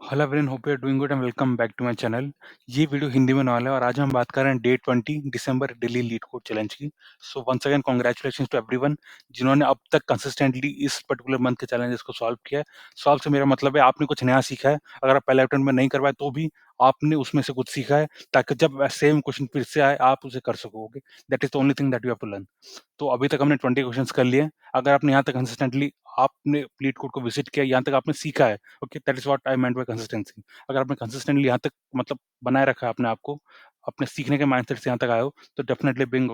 Hello everyone, hope you are doing good and welcome back to my channel. ये video Hindi में होने वाला है और आज हम बात कर रहे हैं day 20 December daily LeetCode challenge की। So once again congratulations to everyone जिन्होंने अब तक कंसिस्टेंटली इस पर्टिकुलर मंथ के चैलेंजेस को सॉल्व किया है। सॉल्व से मेरा मतलब है आपने कुछ नया सीखा है। अगर आप पहले अटेम्प्ट में नहीं करवाए तो भी आपने उसमें से कुछ सीखा है, ताकि जब सेम क्वेश्चन फिर से आए आप उसे कर सकोगे। That is the only thing that you have to learn. तो अभी तक हमने 20 क्वेश्चंस कर लिए हैं। अगर आपने यहाँ तक कंसिस्टेंटली आपने लीड कोड को विजिट किया, यहाँ तक आपने सीखा है, okay, that is what I meant by consistency. अगर आपने कंसिस्टेंटली यहाँ तक मतलब बनाए रखा है अपने आप को, अपने सीखने के माइंडसेट से यहाँ तक आए हो, तो definitely big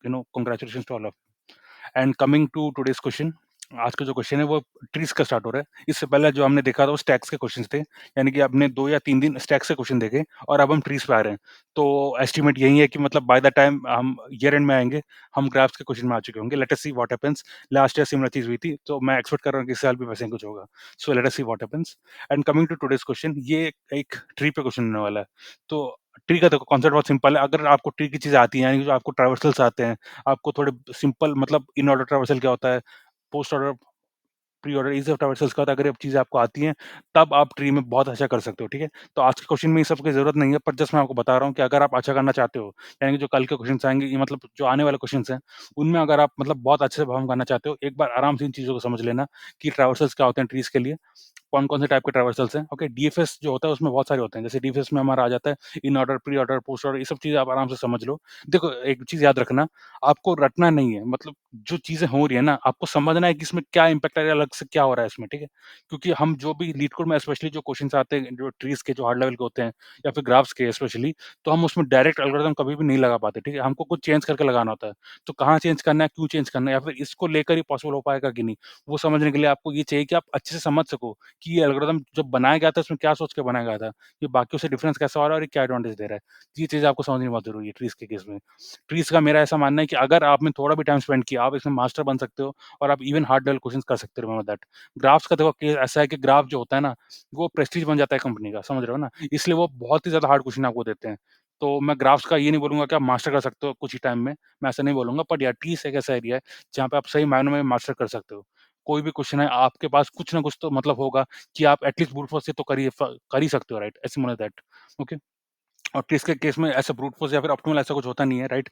congratulations to all of. And coming to today's question, आज का जो क्वेश्चन है वो ट्रीज का स्टार्ट हो रहा है। इससे पहले जो हमने देखा था वो स्टैक्स के क्वेश्चन थे, यानी कि आपने 2 या 3 दिन स्टैक्स के क्वेश्चन देखे और अब हम ट्रीज पे आ रहे हैं। तो एस्टिमेट यही है कि मतलब बाय द टाइम हम ईयर एंड में आएंगे, हम ग्राफ्स के क्वेश्चन में आ चुके होंगे। Late us see what happens. Last year similar चीज हुई थी, तो मैं एक्सपेक्ट कर रहा हूँ कि इस साल भी वैसे ही कुछ होगा। So let us see what happens. And coming to today's question, ये एक ट्री पे क्वेश्चन होने वाला है। तो ट्री का देखो कॉन्सेप्ट बहुत सिंपल है। अगर आपको ट्री की चीजें आती हैं, यानी कि जो आपको ट्रावर्सल्स आते हैं, आपको थोड़े सिंपल मतलब इन ऑर्डर ट्रावर्सल क्या होता है, post order, pre order, ease of ट्रावर्सल्स का होता है। अगर ये चीज़ें आपको आती हैं, तब आप ट्री में बहुत अच्छा कर सकते हो, ठीक है? तो आज के क्वेश्चन में ये सब की ज़रूरत नहीं है, पर जस्ट मैं आपको बता रहा हूँ कि अगर आप अच्छा करना चाहते हो, यानी कि जो कल के क्वेश्चन्स आएँगे, ये मतलब जो आने वाले क्वेश्चन्स हैं, उनमें अगर आप मतलब बहुत अच्छे से परफ़ॉर्म करना चाहते हो, एक बार आराम से इन चीज़ों को समझ लेना कि ट्रावर्सल्स क्या होते हैं ट्रीज़ के लिए, कौन-कौन से टाइप के ट्रावर्सल्स हैं, ओके? डीएफएस जो होता है उसमें बहुत सारे होते हैं। जैसे डीएफएस में हमारा आ जाता है in order, pre order, post order, ये सब चीज़ें आप आराम से समझ लो। देखो, एक चीज़ याद रखना, आपको रटना नहीं है, मतलब जो चीज़ें हो रही है ना, आपको समझना है कि इसमें क्या इम्पैक्ट आ रहा है, अलग से क्या हो रहा है इसमें, ठीक है? क्योंकि हम जो भी लीड कोड में स्पेशली जो क्वेश्चन्स आते हैं, जो ट्रीज़ के जो हार्ड लेवल के होते हैं या फिर ग्राफ्स के स्पेशली, तो हम उसमें डायरेक्ट एल्गोरिथम कभी भी नहीं लगा पाते, ठीक है? हमको कुछ चेंज करके लगाना होता है। तो कहाँ चेंज करना है, क्यों चेंज करना है, या फिर इसको लेकर ही पॉसिबल हो पाएगा कि नहीं, वो समझने के लिए आपको ये चाहिए कि आप अच्छे से समझ सको कि ये एल्गोरिदम जब बनाया गया था उसमें क्या सोच के बनाया गया था, ये बाकियों से डिफरेंस कैसा हो रहा है और ये क्या एडवांटेज दे रहा है। ये चीज़ आपको समझनी बहुत ज़रूरी है ट्रीज़ के केस में। ट्रीज़ का मेरा ऐसा मानना है कि अगर आपने थोड़ा भी टाइम स्पेंड किया, आप इसमें मास्टर बन सकते हो और आप इवन हार्ड लेवल क्वेश्चंस कर सकते हो, रिमेंबर दैट। ग्राफ्स का देखो केस ऐसा है कि ग्राफ जो होता है ना, वो प्रेस्टीज बन जाता है कंपनी का, समझ रहे हो ना? इसलिए वो बहुत ही ज़्यादा हार्ड क्वेश्चन आपको देते हैं। तो मैं ग्राफ्स का ये नहीं बोलूँगा कि आप मास्टर कर सकते हो कुछ ही टाइम में, मैं ऐसा नहीं बोलूँगा, बट यार ट्रीज़ एक ऐसा एरिया है जहाँ पे आप सही मायनों में मास्टर कर सकते हो। कोई भी क्वेश्चन है, आपके पास कुछ ना कुछ तो मतलब होगा कि आप एटलीस्ट ब्रूट फोर्स से तो कर ही सकते हो, right? As simple as that, okay? और ट्रिक्स के केस में ऐसा ब्रूट फोर्स या फिर ऑप्टिमल ऐसा कुछ होता नहीं है, राइट?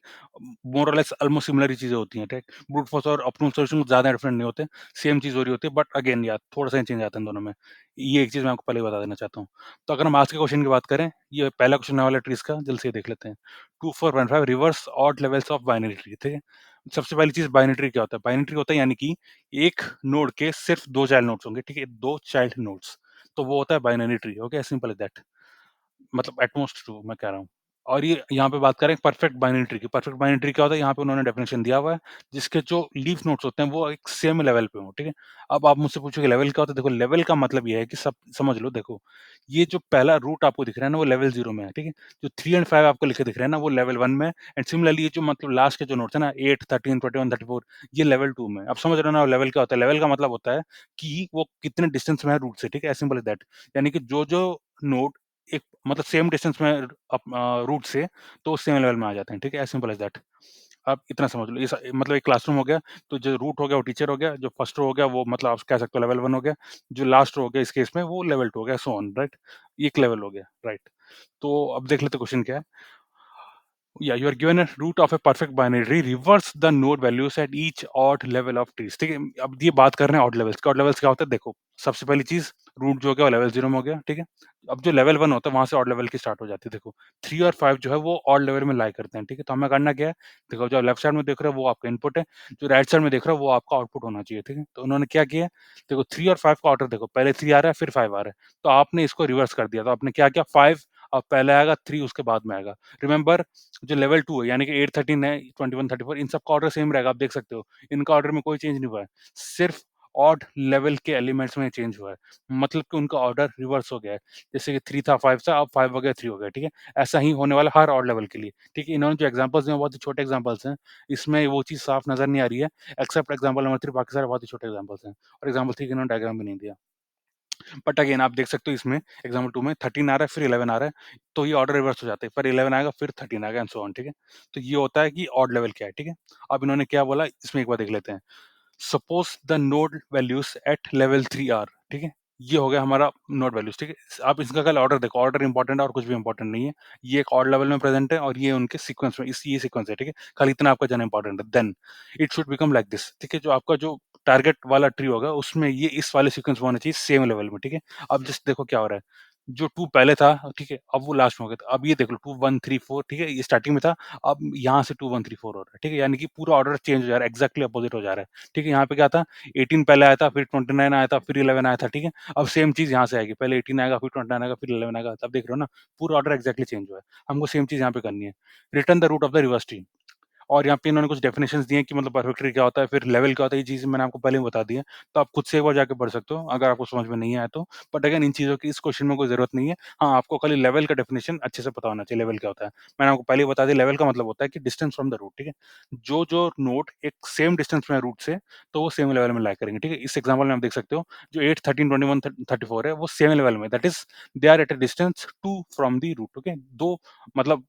मोर और लेस ऑलमोस्ट सिमिलर ही चीज़ें होती हैं, राइट? ब्रूट फोर्स और ऑप्टिमल सॉल्यूशन ज़्यादा डिफरेंट नहीं होते, सेम चीज़ हो रही होती है, बट अगेन यार थोड़ा-सा ही चेंज आता है इन दोनों में। ये एक चीज़ मैं आपको पहले ही बता देना चाहता हूँ। तो अगर हम आज के क्वेश्चन की बात करें, ये पहला क्वेश्चन आने वाला है ट्रीज़ का, जल्द से ये देख लेते हैं। 2, 4, 1, 5 reverse odd levels of binary tree, ठीक है? सबसे पहली चीज़ बाइनरी ट्री क्या होता है? बाइनरी ट्री होता है यानी कि एक नोड के सिर्फ 2 चाइल्ड नोड्स होंगे, ठीक है? 2 चाइल्ड नोड्स, तो वो होता है binary tree, okay? As simple as that. मतलब एट मोस्ट 2 मैं कह रहा हूँ। और ये यहाँ पे बात करें परफेक्ट बाइनरी ट्री की। परफेक्ट बाइनरी ट्री क्या होता है? यहाँ पे उन्होंने डेफिनिशन दिया हुआ है, जिसके जो लीफ नोड्स होते हैं वो एक सेम लेवल पे हों, ठीक है? अब आप मुझसे पूछोगे लेवल क्या होता है? देखो, लेवल का मतलब ये है कि सब समझ लो, देखो, ये जो पहला रूट आपको दिख रहा है ना वो लेवल 0 में है, ठीक है? जो 3 एंड 5 आपको लिखे दिख रहे हैं ना वो लेवल 1 में है, एंड सिमिलरली ये जो मतलब लास्ट के जो नोड्स है ना 8, 13, 21, 34, ये लेवल 2 में है। अब समझ रहे हो ना लेवल क्या होता है? लेवल का मतलब होता है कि वो कितने डिस्टेंस में है रूट से, ठीक है? As simple as that. यानी कि जो-जो नोड एक मतलब सेम डिस्टेंस में रूट से, तो वो सेम लेवल में आ जाते हैं, ठीक है? As simple as that. आप इतना समझ लो, ये मतलब एक क्लासरूम हो गया, तो जो रूट हो गया वो टीचर हो गया, जो फर्स्ट रो हो गया वो मतलब आप कह सकते हो लेवल 1 हो गया, जो लास्ट रो हो गया इस केस में वो लेवल 2 हो गया, सो ऑन, राइट? ये एक लेवल हो गया, राइट? तो अब देख लेते हैं क्वेश्चन क्या है। Yeah, you are given a root of a perfect binary. Reverse the node values at each odd level of trees. ठीक है? अब ये बात कर रहे हैं ऑड लेवल्स की। ऑड लेवल्स क्या होता है? देखो, सबसे पहली चीज़, रूट जो हो गया वो लेवल 0 में हो गया, ठीक है? अब जो लेवल 1 होता है वहाँ से ऑड लेवल की स्टार्ट हो जाती है। देखो, 3 और 5 जो है वो ऑड लेवल में लाई करते हैं, ठीक है? तो हमें करना क्या है? देखो, जो लेफ्ट साइड में देख रहे हो वो आपका इनपुट है, जो राइट साइड में देख रहे हो वो आपका आउटपुट होना चाहिए, ठीक है? तो उन्होंने क्या किया है? देखो, 3 और 5 का ऑर्डर देखो, पहले 3 आ रहा है फिर 5 आ रहा है, तो आपने इसको रिवर्स कर दिया। तो आपने क्या किया? 5 अब पहले आएगा, 3 उसके बाद में आएगा। रिमेंबर, जो लेवल 2 है यानी कि 8, 13 है, 21, 34, इन सबका ऑर्डर सेम रहेगा, आप देख सकते हो। इनका ऑर्डर में कोई चेंज नहीं हुआ है। सिर्फ ऑड लेवल के एलिमेंट्स में चेंज हुआ है। मतलब कि उनका ऑर्डर रिवर्स हो गया है। जैसे कि 3 था 5 था, अब 5 हो गया 3 हो गया, ठीक है? ऐसा ही होने वाला हर ऑड लेवल के लिए, ठीक है? इन्होंने जो एग्ज़ाम्पल्स दिए हैं बहुत ही छोटे एग्ज़ाम्पल्स हैं। इसमें वो चीज़ साफ नज़र नहीं आ रही है, एक्सेप्ट एग्ज़ाम्पल नंबर 3, बाकी सारे बहुत ही छोटे एग्ज़ाम्पल्स हैं। और एग्ज़ाम्पल 3 के इन्होंने डायग्राम भी नहीं दिया। बट अगेन आप देख सकते हो इसमें एग्जाम्पल 2 में 13 आ रहा है फिर 11 आ रहा है, तो ये ऑर्डर रिवर्स हो जाता है, फिर 11 आएगा फिर 13 आएगा एंड सो ऑन, ठीक है? तो ये होता है कि ऑड लेवल क्या है, ठीक है? अब इन्होंने क्या बोला इसमें एक बार देख लेते हैं। Suppose the node values at level 3 are, ठीक है? ये हो गया हमारा नोड वैल्यूज़, ठीक है? आप इसका कल ऑर्डर देखो, ऑर्डर इम्पोर्टेंट है और कुछ भी इम्पोर्टेंट नहीं है। ये एक ऑड लेवल में प्रेज़ेंट है और ये उनके सीक्वेंस में ये सीक्वेंस है, ठीक है? खाली इतना आपका जानना इम्पोर्टेंट है। Then it should become like this, ठीक है? जो आपका जो टारगेट वाला ट्री होगा उसमें ये इस वाले सीक्वेंस में होना चाहिए सेम लेवल में, ठीक है? अब जस्ट देखो क्या हो रहा है, जो 2 पहले था, ठीक है? अब वो लास्ट में हो गया। तो अब ये देख लो 2 1 3 4, ठीक है? ये स्टार्टिंग में था, अब यहाँ से 2 1 3 4 हो रहा है, ठीक है? यानी कि पूरा ऑर्डर चेंज हो जा रहा है, एक्ज़ैक्टली अपोज़िट हो जा रहा है, ठीक है? यहाँ पे क्या था, 18 पहले आया था, फिर 29 आया था, फिर 11 आया था, ठीक है? अब सेम चीज़ यहाँ से आएगी, पहले 18 आएगा, फिर 29 आएगा, फिर 11 आएगा, तब देख रहे हो ना, पूरा ऑर्डर एक्ज़ैक्टली चेंज हुआ है। हमको सेम चीज़ यहाँ पे करनी है। Return the root of the reverse tree. और यहाँ पे इन्होंने कुछ डेफिनिशंस दिए हैं कि मतलब परफेक्ट ट्री क्या होता है, फिर लेवल क्या होता है, ये चीज़ मैंने आपको पहले ही बता दी है। तो आप खुद से एक बार जाके पढ़ सकते हो, अगर आपको समझ में नहीं आया तो। बट अगेन इन चीज़ों की इस क्वेश्चन में कोई ज़रूरत नहीं है। हाँ, आपको खाली लेवल का डेफिनिशन अच्छे से पता होना चाहिए, लेवल क्या होता है। मैंने आपको पहले ही बता दिया, लेवल का मतलब होता है कि डिस्टेंस फ्रॉम द रूट, ठीक है? जो नोड एक सेम डिस्टेंस में है रूट से, तो वो सेम लेवल में लाया करेंगे, ठीक है? इस एग्ज़ाम्पल में आप देख सकते हो, जो 8, 13, 21, 34 है, वो सेम लेवल में, that is they are at a distance 2 from the root, okay? 2 मतलब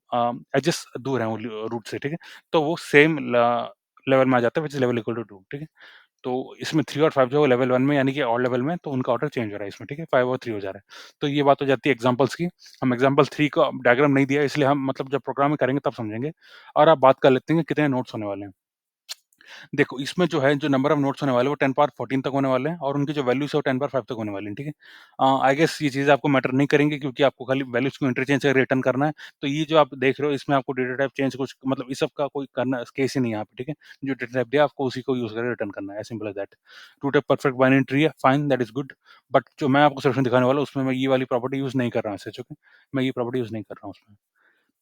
एजेस दूर हैं वो रूट से, ठीक है? तो वो सेम लेवल में आ जाता है which is level equal to 2, ठीक है? तो इसमें 3 और 5 जो है लेवल 1 में यानी कि ऑड लेवल में, तो उनका ऑर्डर चेंज हो रहा है इसमें, ठीक है? 5 और 3 हो जा रहा है। तो ये बात हो जाती है एग्ज़ाम्पल्स की। हम एग्ज़ाम्पल 3 का डायग्राम नहीं दिया है, इसलिए हम मतलब जब प्रोग्रामिंग करेंगे तब समझेंगे। और अब बात कर लेते हैं कि कितने नोड्स होने वाले हैं। देखो, इसमें जो है, जो नंबर ऑफ नोट्स होने वाले हैं, वो 10 पावर 14 तक होने वाले हैं और उनकी जो वैल्यूज़ है, वो 10 पावर 5 तक होने वाली हैं, ठीक है? आई गेस ये चीज़ें आपको मैटर नहीं करेंगी क्योंकि आपको खाली वैल्यूज़ को इंटरचेंज करके रिटर्न करना है। तो ये जो आप देख रहे हो, इसमें आपको डेटा टाइप चेंज कुछ मतलब इस सब का कोई करना केस ही नहीं है यहाँ पे, ठीक है? जो डेटा टाइप दिया, आपको उसी को यूज़ करके रिटर्न करना है, as simple as that. Two type perfect binary tree है, fine, that is good. But जो मैं आपको सॉल्यूशन दिखाने वाला हूँ, उसमें मैं ये वाली प्रॉपर्टी यूज़ नहीं कर रहा हूँ एज़ सच, ओके? मैं ये प्रॉपर्टी यूज़ नहीं कर रहा हूँ उसमें।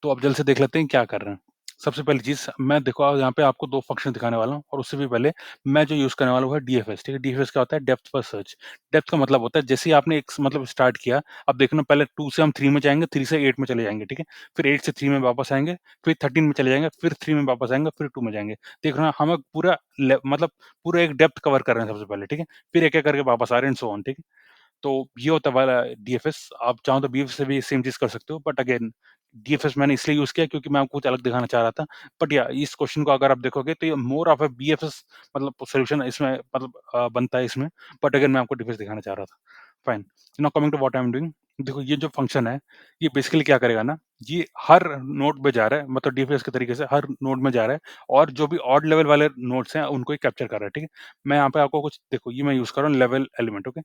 तो अब जल्द से देख लेते हैं क्या कर रहे हैं। सबसे पहली चीज़ मैं देखो यहाँ पे आपको 2 फंक्शन दिखाने वाला हूँ और उससे भी पहले मैं जो यूज़ करने वाला हूँ वो है डीएफएस, ठीक है? डीएफएस क्या होता है? Depth first search. डेप्थ का मतलब होता है जैसे ही आपने एक मतलब स्टार्ट किया, अब देखना पहले 2 से हम 3 में जाएँगे, 3 से 8 में चले जाएँगे, ठीक है? फिर 8 से 3 में वापस आएँगे, फिर 13 में चले जाएँगे, फिर 3 में वापस आएँगे, फिर 2 में जाएँगे। देख रहे हो हमें पूरा मतलब पूरा एक डेप्थ कवर कर रहे हैं सबसे पहले, ठीक है? फिर एक-एक करके वापस आ रहे हैं एंड सो ऑन, ठीक है? तो ये होता है वाला डीएफएस। आप चाहो तो बीएफएस से भी सेम चीज़ कर सकते हो, बट अगेन डीएफएस मैंने इसलिए यूज़ किया क्योंकि मैं आपको कुछ अलग दिखाना चाह रहा था। बट या इस क्वेश्चन को अगर आप देखोगे तो ये मोर ऑफ अ बीएफएस मतलब सॉल्यूशन इसमें मतलब बनता है इसमें, बट अगेन मैं आपको डीएफएस दिखाना चाह रहा था। Fine. Now coming to what I am doing, देखो ये जो फंक्शन है, ये बेसिकली क्या करेगा ना, ये हर नोड पे जा रहा है, मतलब डीएफएस के तरीके से हर नोड में जा रहा है और जो भी ऑड लेवल वाले नोड्स हैं उनको ही कैप्चर कर रहा है, ठीक है? मैं यहाँ पे आपको कुछ देखो, ये मैं यूज़ कर रहा हूँ लेवल एलिमेंट, ओके?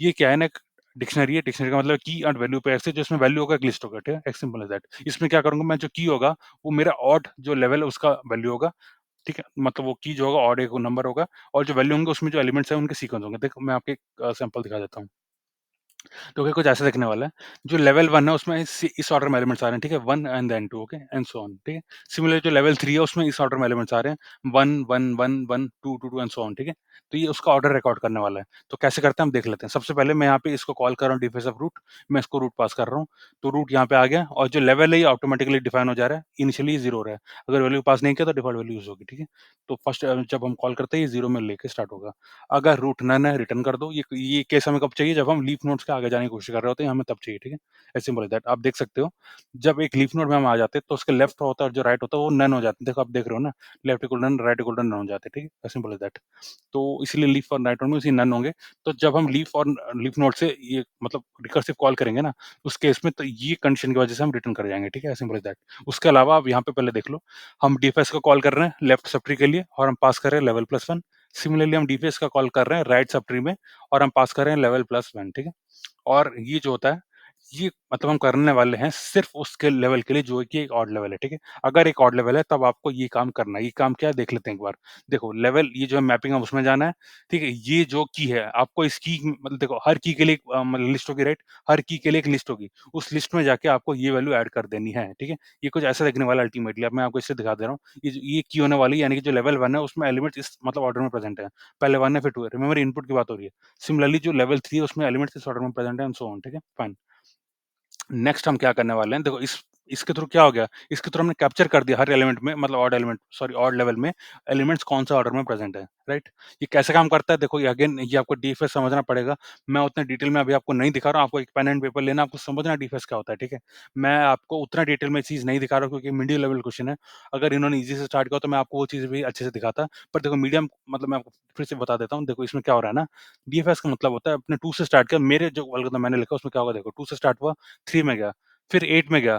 ये क्या है ना, एक डिक्शनरी है, डिक्शनरी का मतलब की एंड वैल्यू पेयर से जो इसमें वैल्यू होगा एक लिस्ट होगा, ठीक है? As simple as that. इसमें क्या करूँगा मैं, जो की होगा वो मेरा ऑड जो लेवल है उसका वैल्यू होगा, ठीक है? मतलब वो की जो होगा ऑड एक नंबर होगा और जो वैल्यू होंगे उसमें जो एलिमेंट्स हैं उनके सीक्वेंस होंगे। देखो मैं आपको एक सैंपल दिखा देता हूँ। तो ओके, कुछ ऐसा दिखने वाला है। जो लेवल 1 है उसमें इस ऑर्डर में एलिमेंट्स आ रहे हैं, ठीक है? 1 and then 2, okay? And so on, ठीक है? सिमिलरली जो लेवल 3 है उसमें इस ऑर्डर में एलिमेंट्स आ रहे हैं, 1 1 1 1 2 2 2 एंड सो ऑन, ठीक है? तो ये उसका ऑर्डर रिकॉर्ड करने वाला है। तो कैसे करते हैं हम देख लेते हैं। सबसे पहले मैं यहाँ पे इसको कॉल कर रहा हूँ डिफरेंस ऑफ रूट, मैं इसको रूट पास कर रहा हूँ। तो रूट यहाँ पे आ गया और जो लेवल है ये ऑटोमेटिकली डिफाइन हो जा रहा है। इनिशियली 0 हो रहा है। अगर वैल्यू पास नहीं किया तो डिफ़ॉल्ट वैल्यू यूज़ होगी, ठीक है? तो फर्स्ट जब हम कॉल करते हैं ये 0 में लेके स्टार्ट होगा। अगर रूट नन है, रिटर्न कर दो। ये केस हमें कब चाहिए? जब हम लीफ नोड्स के आगे जाने की कोशिश कर रहे होते हैं, हमें तब चाहिए, ठीक है? As simple as that. आप देख सकते हो, जब एक लीफ नोड में हम आ जाते हैं, तो उसके लेफ्ट होता है और जो राइट होता है, वो नन हो जाते हैं। देखो आप देख रहे हो ना, left equal none, right equal none हो जाते हैं, ठीक है? As simple as that. तो इसीलिए लीफ और राइट नोड में इसी नन होंगे। तो जब हम लीफ नोड से ये मतलब रिकर्सिव कॉल करेंगे ना, उस केस में तो ये कंडीशन की वजह से हम रिटर्न कर जाएँगे, ठीक है? As simple as that. उसके अलावा आप यहाँ पे पहले देख लो, हम डीएफएस को कॉल कर रहे हैं लेफ्ट सब ट्री के लिए और हम पास कर रहे हैं लेवल +1। सिमिलरली हम डीपीएस का कॉल कर रहे हैं राइट सब ट्री में और हम पास कर रहे हैं लेवल +1, ठीक है? और ये जो होता है, ये मतलब हम करने वाले हैं सिर्फ़ उसके लेवल के लिए जो कि एक ऑड लेवल है, ठीक है? अगर एक ऑड लेवल है तब आपको ये काम करना है। ये काम क्या है देख लेते हैं एक बार। देखो लेवल ये जो है मैपिंग है उसमें जाना है, ठीक है? ये जो की है आपको इस की मतलब देखो हर की के लिए एक मतलब लिस्ट होगी, राइट? हर की के लिए एक लिस्ट होगी। उस लिस्ट में जाके आपको ये वैल्यू ऐड कर देनी है, ठीक है? ये कुछ ऐसा दिखने वाला है अल्टीमेटली। अब मैं आपको इससे दिखा दे रहा हूँ। ये की होने वाली है यानी कि जो लेवल 1 है उसमें एलिमेंट्स इस मतलब ऑर्डर में प्रेज़ेंट है। पहले 1 है फिर 2 है। रिमेंबर इनपुट की बात हो रही है। सिमिलरली जो लेवल 3 है उसमें एलिमेंट्स इस ऑर्डर में प्रेज़ेंट है एंड सो ऑन, ठीक है? फाइन। नेक्स्ट हम क्या करने वाले हैं, देखो इसके थ्रू क्या हो गया, इसके थ्रू हमने कैप्चर कर दिया हर एलिमेंट में, मतलब ऑड लेवल में एलिमेंट्स कौन सा ऑर्डर में प्रेजेंट है, राइट? ये कैसे काम करता है, देखो ये अगेन ये आपको डीएफएस समझना पड़ेगा। मैं उतने डिटेल में अभी आपको नहीं दिखा रहा हूँ, आपको एक पेन एंड पेपर लेना, आपको समझना डीएफएस क्या होता है, ठीक है? मैं आपको उतना डिटेल में चीज़ नहीं दिखा रहा हूँ क्योंकि मीडियम लेवल क्वेश्चन है। अगर इन्होंने ईज़ी से स्टार्ट किया तो मैं आपको वो चीज़ भी अच्छे से दिखाता। पर देखो मीडियम मतलब मैं आपको फिर से बता देता हूँ, देखो इसमें क्या हो रहा है ना, डीएफएस का मतलब होता है अपने 2 से स्टार्ट किया, मेरे जो एल्गोरिथम मैंने लिखा उसमें क्या होगा देखो, 2 से स्टार्ट हुआ, 3 में गया, फिर 8 में गया,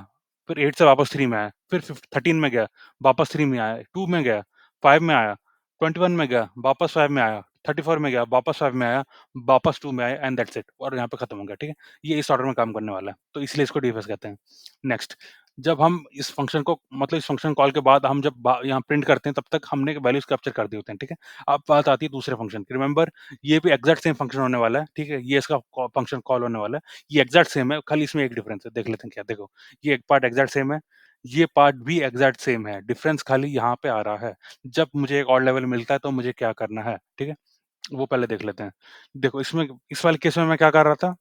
फिर 8 से वापस 3 में आया, फिर 13 में गया, वापस 3 में आया, 2 में गया, 5 में आया, 21 में गया, वापस 5 में आया, 34 में गया, वापस 5 में आया, वापस 2 में आया एंड दैट्स इट, और यहाँ पे खत्म हो गया, ठीक है? ये इस ऑर्डर में काम करने वाला है, तो इसलिए इसको डीएफएस कहते हैं। नेक्स्ट, जब हम इस फंक्शन को मतलब इस फंक्शन कॉल के बाद हम जब यहाँ प्रिंट करते हैं तब तक हमने वैल्यूज कैप्चर कर दिए होते हैं, ठीक है? अब बात आती है दूसरे फंक्शन की, रिमेंबर ये भी एग्जैक्ट सेम फंक्शन होने वाला है, ठीक है? ये इसका फंक्शन कॉल होने वाला है, ये एग्जैक्ट सेम है, खाली इसमें एक डिफरेंस है, देख लेते हैं क्या, देखो ये एक पार्ट एग्जैक्ट सेम है, ये पार्ट भी एग्जैक्ट सेम है, डिफरेंस खाली यहाँ पे आ रहा है। जब मुझे एक ऑड लेवल मिलता है तो मुझे क्या करना है, ठीक है? वो पहले देख लेते हैं। देखो इसमें इस वाले केस में मैं क्या कर रहा था,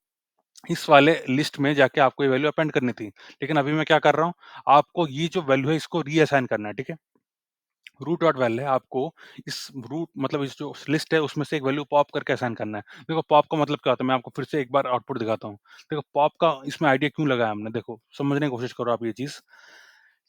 इस वाले लिस्ट में जाके आपको ये वैल्यू अपेंड करनी थी। लेकिन अभी मैं क्या कर रहा हूँ, आपको ये जो वैल्यू है इसको रीअसाइन करना है, ठीक है? रूट डॉट वैल है, आपको इस रूट मतलब इस जो लिस्ट है उसमें से एक वैल्यू पॉप करके असाइन करना है। देखो पॉप का मतलब क्या होता है, मैं आपको फिर से एक बार आउटपुट दिखाता हूँ। देखो पॉप का इसमें आइडिया क्यों लगाया हमने, देखो समझने की कोशिश करो आप ये चीज़।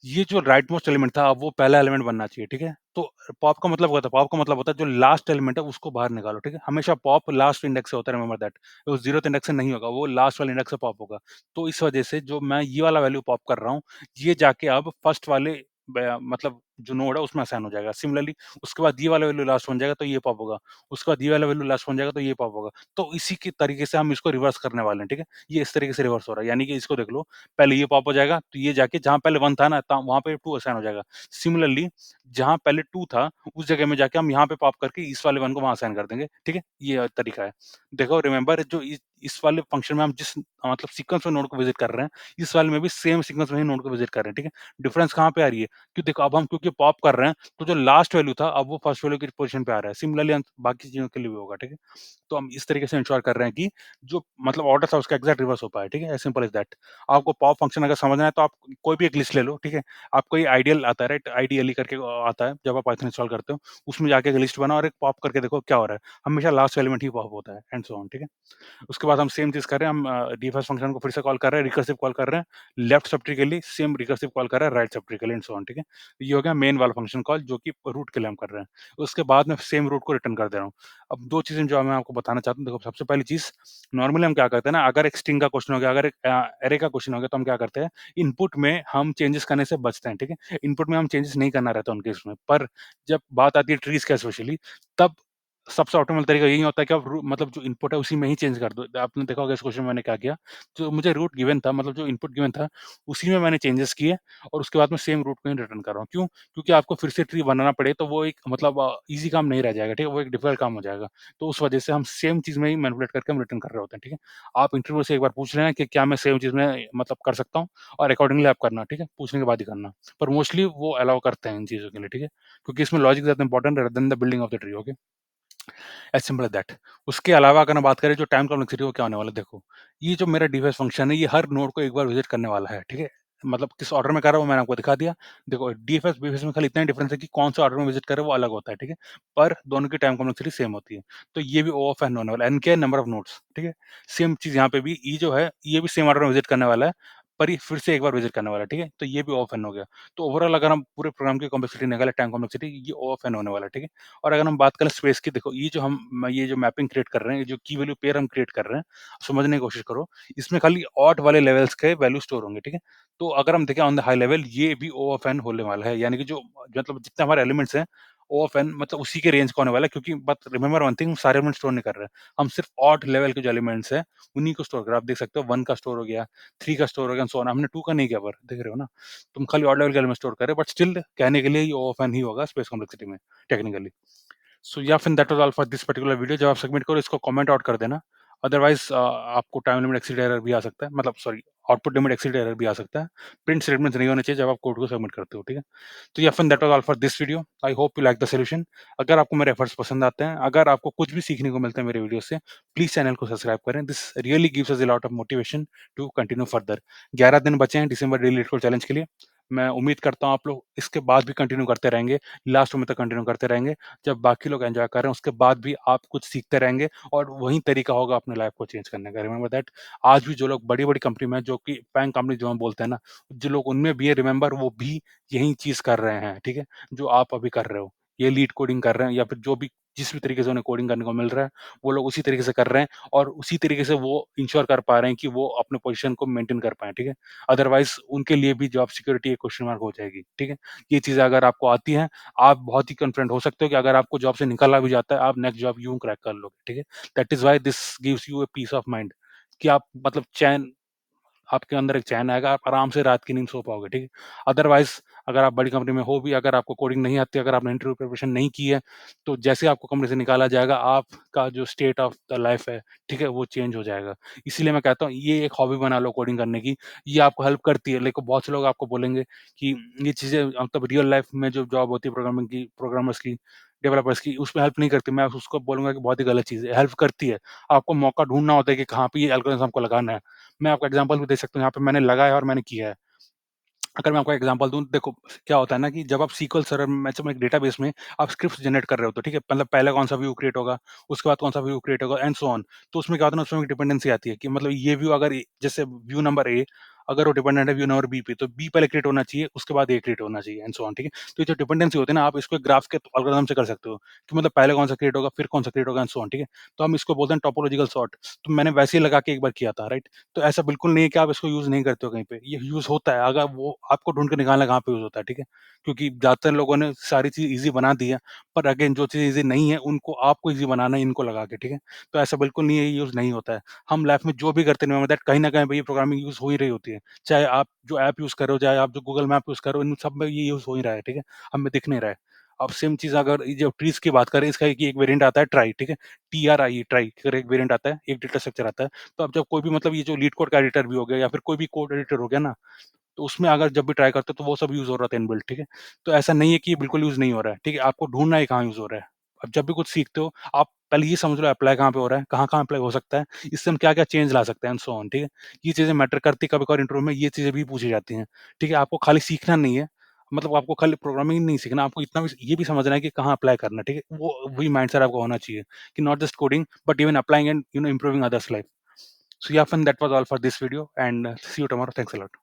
ये जो राइट मोस्ट एलिमेंट था, अब वो पहला एलिमेंट बनना चाहिए, ठीक है? तो पॉप का मतलब क्या होता है? पॉप का मतलब होता है जो लास्ट एलिमेंट है उसको बाहर निकालो, ठीक है? हमेशा पॉप लास्ट इंडेक्स से होता है, रिमेंबर दैट। वो 0th इंडेक्स से नहीं होगा, वो लास्ट वाले इंडेक्स से पॉप होगा। तो इस वजह से जो मैं ये वाला वैल्यू पॉप कर रहा हूँ, ये जाके अब फर्स्ट वाले मतलब जो नोड है उसमें असाइन हो जाएगा। सिमिलरली उसके बाद ये वाला वैल्यू लास्ट बन जाएगा तो ये पॉप होगा। उसके बाद ये वाला वैल्यू लास्ट बन जाएगा तो ये पॉप होगा। तो इसी के तरीके से हम इसको रिवर्स करने वाले हैं, ठीक है? ये इस तरीके से रिवर्स हो रहा है। यानी कि इसको देख लो, पहले ये पॉप हो जाएगा, तो ये जाके जहाँ पहले 1 था ना, ता वहाँ पे 2 असाइन हो जाएगा। सिमिलरली जहाँ पहले 2 था, उस जगह में जाके हम यहाँ पे पॉप करके इस वाले 1 को वहाँ असाइन कर देंगे, ठीक है? ये तरीका है। देखो रिमेंबर जो इस वाले फंक्शन में हम जिस मतलब सीक्वेंस में नोड को विज़िट कर रहे हैं, इस वाले में भी सेम सीक्वेंस में ही नोड को विज़िट कर रहे हैं, ठीक है? डिफरेंस कहाँ पे आ रही है? कि देखो अब हम क्योंकि पॉप कर रहे हैं, तो जो लास्ट वैल्यू था, अब वो फर्स्ट वैल्यू की पोज़ीशन पे आ रहा है। सिमिलरली बाकी चीज़ों के लिए भी होगा, ठीक है? तो हम इस तरीके से इंश्योर कर रहे हैं कि जो मतलब ऑर्डर था उसका एग्ज़ैक्ट रिवर्स हो पाए, ठीक है? As simple as that. आपको पॉप फंक्शन अगर समझना है तो आप कोई भी एक लिस्ट ले लो, ठीक है? आपको ये आइडियल आता है, राइट? आईडीएलई करके आता है, जब आप पाइथन इंस्टॉल करते हो, उसमें जाके एक लिस्ट बनाओ और एक पॉप करके देखो क्या हो रहा है। हमेशा लास्ट एलिमेंट ही पॉप होता है एंड सो ऑन, ठीक है? उसके बाद हम सेम चीज़ कर रहे हैं, हम डिफॉल्ट फंक्शन को फिर से कॉल कर रहे हैं, रिकर्सिव कॉल कर रहे हैं, लेफ्ट सबट्री के लिए सेम रिकर्सिव कॉल कर रहे हैं, राइट सबट्री के लिए एंड सो ऑन, ठीक है? ये हो गया मेन वाला फंक्शन कॉल जो कि रूट के लिए हम कर रहे हैं। उसके बाद मैं सेम रूट को रिटर्न कर दे रहा हूँ। अब 2 चीज़ें जो मैं आपको बताना चाहता हूँ, देखो सबसे पहली चीज़, नॉर्मली हम क्या करते हैं ना, अगर एक स्ट्रिंग का क्वेश्चन हो गया, अगर एक अरे का क्वेश्चन हो गया, तो हम क्या करते हैं, इनपुट में हम चेंजेस करने से बचते हैं, ठीक है? इनपुट में हम चेंजेस नहीं करना रहता उनके इसमें। पर जब बात आती है ट्रीज़ का स्पेशली, तब सबसे ऑप्टिमल तरीका यही होता है कि आप रू मतलब जो इनपुट है उसी में ही चेंज कर दो। आपने देखा होगा इस क्वेश्चन में मैंने क्या किया, जो मुझे रूट गिवन था, मतलब जो इनपुट गिवन था, उसी में मैंने चेंजेस किए और उसके बाद मैं सेम रूट को ही रिटर्न कर रहा हूँ। क्यों? क्योंकि आपको फिर से ट्री बनाना पड़े तो वो एक मतलब ईज़ी काम नहीं रह जाएगा, ठीक है? वो एक डिफ़िकल्ट काम हो जाएगा। तो उस वजह से हम सेम चीज़ में ही मैनिपुलेट करके हम रिटर्न कर रहे होते हैं, ठीक है? आप इंटरव्यू से एक बार पूछ लेना कि क्या मैं सेम चीज़ में मतलब कर सकता हूँ, और अकॉर्डिंगली आप करना, ठीक है? पूछने के बाद ही करना। पर मोस्टली वो अलाउ करते हैं इन चीज़ों के लिए, ठीक है? क्योंकि इसमें लॉजिक ज़्यादा इंपॉर्टेंट है than the building of the tree, okay? As simple as that. उसके अलावा अगर हम बात करें जो टाइम कॉम्प्लेक्सिटी वो क्या होने वाला है, देखो, ये जो मेरा डिवाइस फंक्शन है ये हर नोड को एक बार विज़िट करने वाला है, ठीक है? मतलब किस ऑर्डर में कर रहा हूँ वो मैंने आपको दिखा दिया। देखो डीएफएस बीएफएस में खाली इतना ही डिफरेंस है कि कौन-सा ऑर्डर में विज़िट कर रहे हैं वो अलग होता है, ठीक है? पर दोनों की टाइम कॉम्प्लेक्सिटी सेम होती है। तो ये भी O ऑफ n होने वाला है, n क्या है नंबर ऑफ नोड्स, ठीक है? सेम चीज़ यहाँ पे भी ई जो है ये भी सेम ऑर्डर में विज़िट करने वाला है, पर ये फिर से एक बार विज़िट करने वाला है, ठीक है? तो ये भी O ऑफ n हो गया। तो ओवरऑल अगर हम पूरे प्रोग्राम की कॉम्प्लेक्सिटी निकालें टाइम कॉम्प्लेक्सिटी, ये O ऑफ n होने वाला है, ठीक है? और अगर हम बात करें स्पेस की, देखो ये जो मैपिंग क्रिएट कर रहे हैं, ये जो की वैल्यू पेयर हम क्रिएट कर रहे हैं, समझने की कोशिश करो, इसमें खाली ऑड वाले लेवल्स के वैल्यू स्टोर होंगे, ठीक है? तो अगर हम देखें ऑन द हाई लेवल, ये भी O ऑफ n होने वाला है, यानी कि जो मतलब जितने हमारे एलिमेंट्स हैं, O ऑफ n मतलब उसी के रेंज का होने वाला है, क्योंकि बट रिमेंबर वन थिंग, हम सारे एलिमेंट स्टोर नहीं कर रहे हैं, हम सिर्फ ऑड लेवल के जो एलिमेंट्स हैं, उन्हीं को स्टोर कर रहे हैं। आप देख सकते हो 1 का स्टोर हो गया, 3 का स्टोर हो गया, एंड सो ऑन। हमने 2 का नहीं किया, पर देख रहे हो ना? तुम खाली ऑड लेवल के एलिमेंट स्टोर कर रहे हो, बट स्टिल कहने के लिए ये O ऑफ n ही होगा स्पेस कॉम्प्लेक्सिटी में, टेक्निकली। सो या फिर that was all for this particular video. जब आप सबमिट करो इसको कमेंट आउट कर देना। अदरवाइज़ आपको टाइम लिमिट एक्सीड एरर भी आ सकता है, मतलब sorry output limit exceed error भी आ सकता है। प्रिंट स्टेटमेंट्स नहीं होने चाहिए जब आप कोड को सबमिट करते हो, ठीक है? तो या फिर that was all for this video. I hope you like the solution. अगर आपको मेरे एफर्ट्स पसंद आते हैं, अगर आपको कुछ भी सीखने को मिलता है मेरे वीडियो से, प्लीज़ चैनल को सब्सक्राइब करें। This really gives us a lot of motivation to continue further. 11 दिन बचे हैं December daily LeetCode challenge के लिए। मैं उम्मीद करता हूँ आप लोग इसके बाद भी कंटिन्यू करते रहेंगे, लास्ट मोमेंट तक कंटिन्यू करते रहेंगे। जब बाकी लोग एन्जॉय कर रहे हैं, उसके बाद भी आप कुछ सीखते रहेंगे और वही तरीका होगा अपने लाइफ को चेंज करने का। रिमेंबर दैट आज भी जो लोग बड़ी-बड़ी कंपनी में हैं, जो कि पैंग कंपनी जो हम बोलते हैं ना, जो लोग उनमें भी है रिमेंबर वो भी यही चीज़ कर रहे हैं, ठीक है? जो आप अभी कर रहे हो। ये लीड कोडिंग कर रहे हैं या फिर जो भी जिस भी तरीके से उन्हें कोडिंग करने को मिल रहा है, वो लोग उसी तरीके से कर रहे हैं और उसी तरीके से वो इंश्योर कर पा रहे हैं कि वो अपने पोज़ीशन को मेंटेन कर पाएँ, ठीक है? अदरवाइज़ उनके लिए भी जॉब सिक्योरिटी एक क्वेश्चन मार्क हो जाएगी, ठीक है? ये चीज़ें अगर आपको आती हैं, आप बहुत ही कॉन्फिडेंट हो सकते हो कि अगर आपको जॉब से निकाला भी जाता है, आप नेक्स्ट जॉब यूँ क्रैक कर लोगे, ठीक है? That is why this gives you a peace of mind कि आप मतलब चैन आपके अंदर एक चैन आएगा, आप आराम से रात की नींद सो पाओगे, ठीक है? अदरवाइज़ अगर आप बड़ी कंपनी में हो भी, अगर आपको कोडिंग नहीं आती, अगर आपने इंटरव्यू प्रिपरेशन नहीं की है, तो जैसे ही आपको कंपनी से निकाला जाएगा, आपका जो स्टेट ऑफ द लाइफ़ है, ठीक है? वो चेंज हो जाएगा। इसीलिए मैं कहता हूँ, ये एक हॉबी बना लो कोडिंग करने की, ये आपको हेल्प करती है। लेकिन बहुत से लोग आपको बोलेंगे कि ये चीज़ें मतलब रियल लाइफ़ में जो जॉब होती है प्रोग्रामिंग की, प्रोग्रामर्स की, डेवलपर्स की, उसमें हेल्प नहीं करती। मैं उसको बोलूँगा कि बहुत ही गलत चीज़ है, हेल्प करती है। आपको मौका ढूँढना होता है कि कहाँ पे ये एल्गोरिथम हमको लगाना है। मैं आपको एग्ज़ाम्पल भी दे सकता हूँ, यहाँ पे मैंने लगाया है और मैंने किया है। अगर मैं आपको एग्ज़ाम्पल दूँ, देखो क्या होता है ना कि जब आप SQL सर्वर में जब एक डेटाबेस में आप स्क्रिप्ट्स जनरेट कर रहे हो तो ठीक है, मतलब पहले कौन-सा व्यू क्रिएट होगा, उसके बाद कौन-सा व्यू क्रिएट होगा एंड सो ऑन। तो उसमें क्या होता है ना, उसमें एक डिपेंडेंसी आती है कि मतलब ये व्यू अगर जैसे व्यू नंबर ए अगर वो डिपेंडेंट है व्यू नंबर बी पे, तो बी पहले क्रिएट होना चाहिए, उसके बाद ए क्रिएट होना चाहिए एंड सो ऑन, ठीक है। तो ये जो डिपेंडेंसी होती है ना, आप इसको एक ग्राफ के एल्गोरिथम से कर सकते हो कि मतलब पहले कौन-सा क्रिएट होगा, फिर कौन-सा क्रिएट होगा एंड सो ऑन, ठीक है। तो हम इसको बोलते हैं टोपोलॉजिकल सॉर्ट। तो मैंने वैसे ही लगा के एक बार किया था, राइट? तो ऐसा बिल्कुल नहीं है कि आप इसको यूज़ नहीं करते हो कहीं पे, ये यूज़ होता है, अगर वो आपको ढूँढ के निकालना कहाँ पे यूज़ होता है, ठीक है? क्योंकि ज़्यादातर लोगों ने सारी चीज़ ईज़ी बना दी है, पर अगेन जो चीज़ ईज़ी नहीं है, उनको आपको ईज़ी बनाना है इनको लगा के, ठीक है? तो ऐसा बिल्कुल नहीं है, ये यूज़ नहीं होता है। हम लाइफ़ में जो भी करते हैं रिमेंबर दैट कहीं न कहीं पे ये प्रोग्रामिंग यूज़ हो ही रही होती है। चाहे आप जो ऐप यूज़ कर रहे हो, चाहे आप जो गूगल मैप यूज़ कर रहे हो, इन सब में ये यूज़ हो ही रहा है, ठीक है? हमें दिख नहीं रहा है। अब सेम चीज़ अगर ये जो ट्रीज़ की बात करें, इसका एक वेरिएंट आता है ट्राई, ठीक है? TRI ट्राई कर एक वेरिएंट आता है, एक डेटा स्ट्रक्चर आता है। तो अब जब कोई भी मतलब ये जो लीड कोड का एडिटर भी हो गया या फिर कोई भी कोड एडिटर हो गया ना, तो उसमें अगर जब भी ट्राई करते हो तो वो सब यूज़ हो रहा था इनबिल्ट, ठीक है? तो ऐसा नहीं है कि ये बिल्कुल यूज़ नहीं हो रहा है, ठीक है? आपको ढूँढना है कहाँ यूज़ हो रहा है। अब जब भी कुछ सीखते हो, आप पहले ये समझ लो अप्लाई कहाँ पे हो रहा है, कहाँ-कहाँ अप्लाई हो सकता है, इससे हम क्या-क्या चेंज ला सकते हैं एंड सो ऑन, ठीक है? ये चीज़ें मैटर करती है, कभी-कभार इंटरव्यू में ये चीज़ें भी पूछी जाती हैं, ठीक है? आपको खाली सीखना नहीं है, मतलब आपको खाली प्रोग्रामिंग नहीं सीखना, आपको इतना भी ये भी समझना है कि कहाँ अप्लाई करना है, ठीक है? वो वही माइंडसेट आपका होना चाहिए कि not just coding but even applying and improving others life. So yeah friend that was all for this video and see you tomorrow. Thanks a lot.